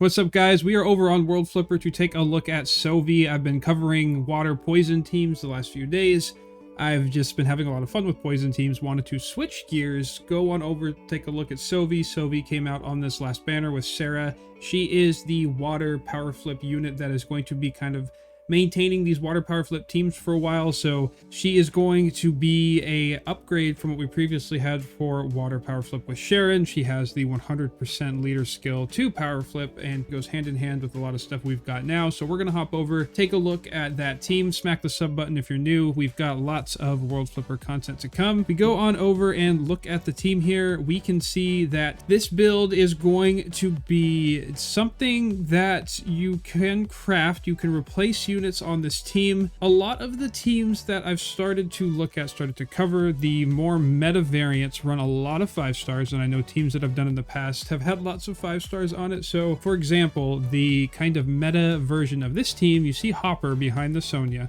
What's up, guys? We are over on World Flipper to take a look at Sohvi. I've been covering water poison teams the last few days. I've just been having a lot of fun with poison teams, wanted to switch gears, go on over, take a look at Sohvi. Sohvi came out on this last banner with Sarah. She is the water power flip unit that is going to be kind of maintaining these water power flip teams for a while, so she is going to be a upgrade from what we previously had for water power flip with Sharon. She has the 100% leader skill to power flip and goes hand in hand with a lot of stuff we've got now. So we're gonna hop over, take a look at that team, smack the sub button if you're new. We've got lots of World Flipper content to come. We go on over and look at the team here. We can see that this build is going to be something that you can craft. You can replace units on this team. A lot of the teams that I've started to look at, started to cover, the more meta variants run a lot of 5 stars, and I know teams that I've done in the past have had lots of 5 stars on it. So for example, the kind of meta version of this team, you see Hopper behind the Sonya.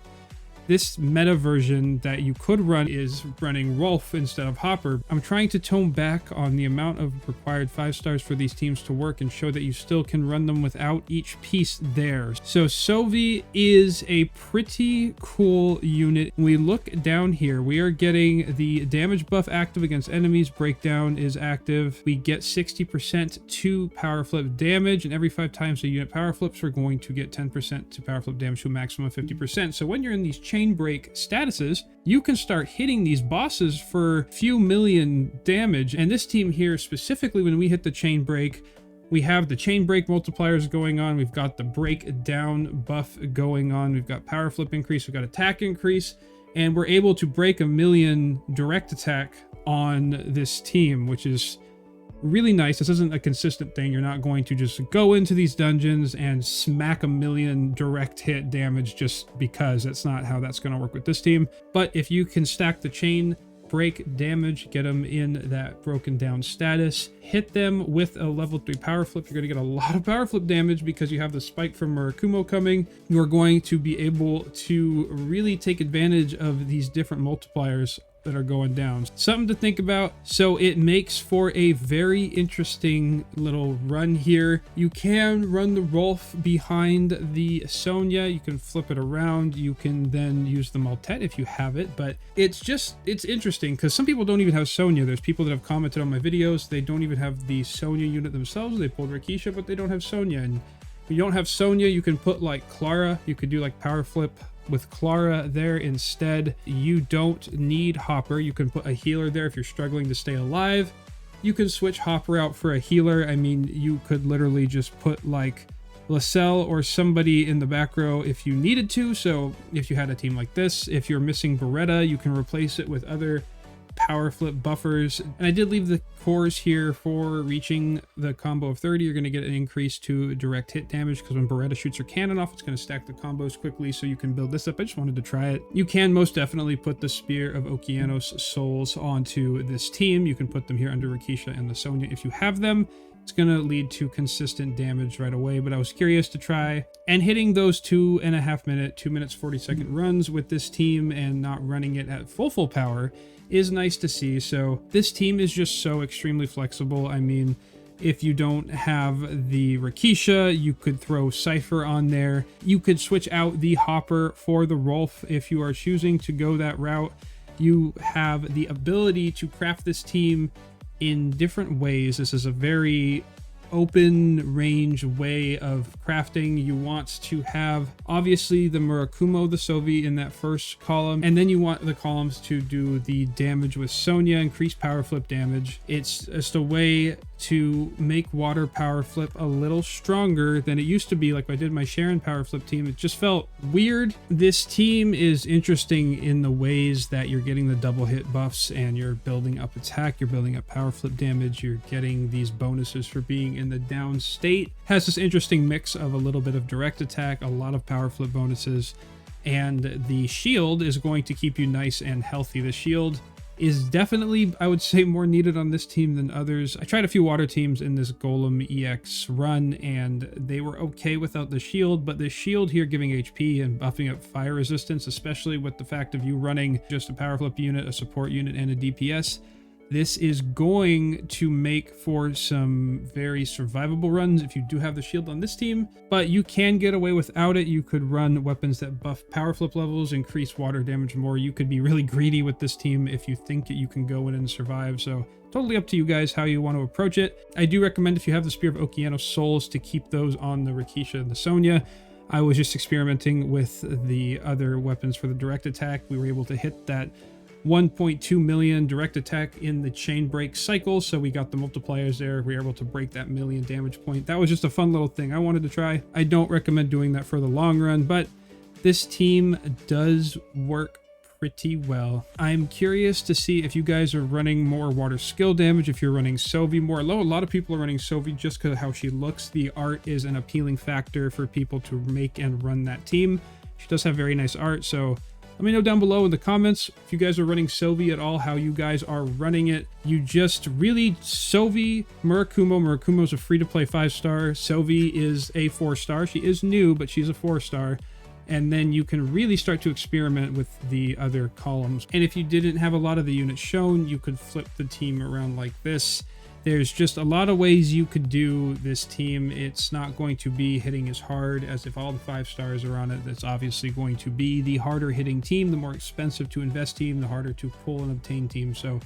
This meta version that you could run is running Rolf instead of Hopper. I'm trying to tone back on the amount of required 5 stars for these teams to work and show that you still can run them without each piece there. So Sohvi is a pretty cool unit. When we look down here, we are getting the damage buff active against enemies. Breakdown is active. We get 60% to power flip damage, and every 5 times a unit power flips, we're going to get 10% to power flip damage to a maximum of 50%. So when you're in these chain break statuses, you can start hitting these bosses for few million damage. And this team here specifically, when we hit the chain break, we have the chain break multipliers going on, we've got the breakdown buff going on, we've got power flip increase, we've got attack increase, and we're able to break 1 million direct attack on this team, which is really nice. This isn't a consistent thing. You're not going to just go into these dungeons and smack 1 million direct hit damage just because. That's not how that's going to work with this team. But if you can stack the chain break damage, get them in that broken down status, hit them with a level 3 power flip, you're going to get a lot of power flip damage because you have the spike from Murakumo coming. You're going to be able to really take advantage of these different multipliers that are going down. Something to think about. So it makes for a very interesting little run here. You can run the Rolf behind the Sonya. You can flip it around. You can then use the Maltet if you have it, but it's interesting because some people don't even have Sonya. There's people that have commented on my videos. They don't even have the Sonya unit themselves. They pulled Rakisha, but they don't have Sonya. And if you don't have Sonya, you can put like Clara. You could do like power flip with Clara there instead. You don't need Hopper. You can put a healer there if you're struggling to stay alive. You can switch Hopper out for a healer. I mean, you could literally just put like Lacelle or somebody in the back row if you needed to. So if you had a team like this, if you're missing Beretta, you can replace it with other power flip buffers. And I did leave the cores here for reaching the combo of 30. You're going to get an increase to direct hit damage because when Beretta shoots her cannon off, it's going to stack the combos quickly, so you can build this up. I just wanted to try it. You can most definitely put the Spear of Okeanos Souls onto this team. You can put them here under Rakisha and the Sonya if you have them. It's going to lead to consistent damage right away, but I was curious to try. And hitting those 2.5 minute, 2 minutes 40-second runs with this team and not running it at full power is nice to see. So this team is just so extremely flexible. I mean, if you don't have the Rakisha, you could throw Cypher on there. You could switch out the Hopper for the Rolf if you are choosing to go that route. You have the ability to craft this team in different ways. This is a very open range way of crafting. You want to have obviously the Murakumo, the Sohvi in that first column, and then you want the columns to do the damage with Sonya, increase power flip damage. It's just a way to make water power flip a little stronger than it used to be. Like I did my Sharon power flip team, it just felt weird. This team is interesting in the ways that you're getting the double hit buffs and you're building up attack, you're building up power flip damage, you're getting these bonuses for being in the down state. Has this interesting mix of a little bit of direct attack, a lot of power flip bonuses, and the shield is going to keep you nice and healthy. The shield is definitely, I would say, more needed on this team than others. I tried a few water teams in this Golem EX run, and they were okay without the shield, but the shield here giving HP and buffing up fire resistance, especially with the fact of you running just a power flip unit, a support unit, and a DPS, This is going to make for some very survivable runs if you do have the shield on this team, but you can get away without it. You could run weapons that buff power flip levels, increase water damage more. You could be really greedy with this team if you think that you can go in and survive. So totally up to you guys how you want to approach it. I do recommend, if you have the Spear of Okeanos Souls, to keep those on the Rakisha and the Sonya. I was just experimenting with the other weapons for the direct attack. We were able to hit that 1.2 million direct attack in the chain break cycle, so we got the multipliers there. We were able to break that million damage point. That was just a fun little thing I wanted to try. I don't recommend doing that for the long run, but this team does work pretty well. I'm curious to see if you guys are running more water skill damage, if you're running Sohvi more. A lot of people are running Sohvi just because of how she looks. The art is an appealing factor for people to make and run that team. She does have very nice art, so let me know down below in the comments if you guys are running Sohvi at all, how you guys are running it. You just really Sohvi, Murakumo. Murakumo's a free-to-play 5-star. Sohvi is a 4-star. She is new, but she's a 4-star. And then you can really start to experiment with the other columns. And if you didn't have a lot of the units shown, you could flip the team around like this. There's just a lot of ways you could do this team. It's not going to be hitting as hard as if all the 5-stars are on it. That's obviously going to be the harder hitting team, the more expensive to invest team, the harder to pull and obtain team. So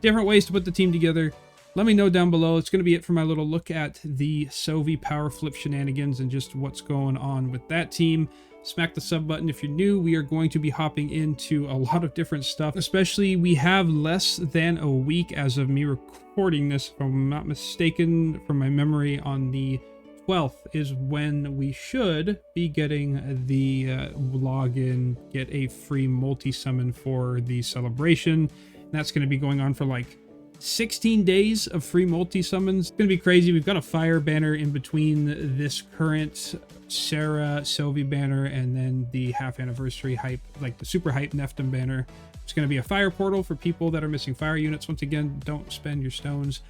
different ways to put the team together. Let me know down below. It's going to be it for my little look at the Sohvi power flip shenanigans and just what's going on with that team. Smack the sub button if you're new. We are going to be hopping into a lot of different stuff, especially we have less than a week as of me recording this, if I'm not mistaken, from my memory. On the 12th is when we should be getting the login, get a free multi-summon for the celebration. And that's going to be going on for like 16 days of free multi-summons. It's going to be crazy. We've got a fire banner in between this current Sarah Sohvi banner and then the half anniversary hype, like the super hype Neftum banner. It's going to be a fire portal for people that are missing fire units. Once again, don't spend your stones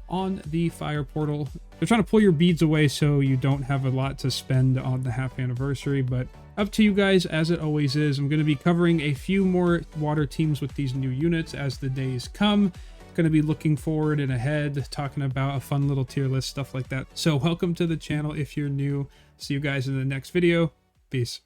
on the fire portal. They're trying to pull your beads away so you don't have a lot to spend on the half anniversary, but up to you guys as it always is. I'm going to be covering a few more water teams with these new units as the days come. Going to be looking forward and ahead, talking about a fun little tier list, stuff like that. So welcome to the channel if you're new. See you guys in the next video. Peace.